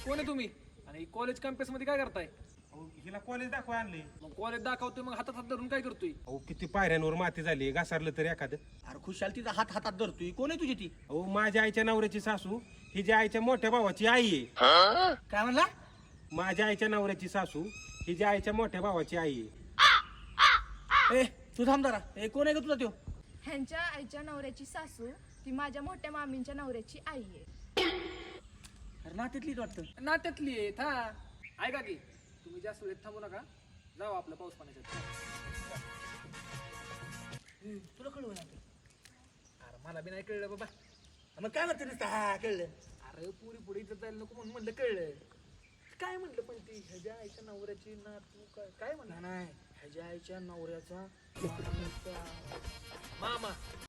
कोण आहे तुम्ही आणि कॉलेज कॅम्पस मध्ये काय करताय? अहो, हिला कॉलेज दाखवा आणले. मग कॉलेज दाखवतोय, मग हातात हात धरून काय करतोय? अहो किती पायऱ्यांवर माती झाली, घासारलं तरी एखादं. अरे खुशाल तिचा हात हातात धरतोय. कोण आहे तुझी ती? अहो माझ्या आईच्या नवऱ्याची सासू ही ज्या आईच्या मोठ्या भावाची आई आहे. काय म्हणला? माझ्या आईच्या नवऱ्याची सासू ही ज्या आईच्या मोठ्या भावाची आई आहे. ए तू थांब जरा. ए कोण आहे का तुझा त्यो? ह्यांच्या आईच्या नवऱ्याची सासू ती माझ्या मोठ्या मामींच्या नवऱ्याची आई आहे. अरे नात्यातलीच वाटतं. नात्यातली आहे हा. ऐका की, तुम्ही जास्त वेळ थांबू नका, जाऊ आपलं पाऊस पाण्याचं. तुला कळलं ना? अरे मला बी नाही कळलं बाबा. मग काय म्हणते नुसतं हा कळलं? अरे पुरी पुढे इज्जत जायला नको म्हणून म्हणलं कळलं. काय म्हणलं पण ती ह्याच्या आईच्या नवऱ्याची ना तू काय म्हणलं? नाही ह्याच्या आईच्या नवऱ्याचा मामा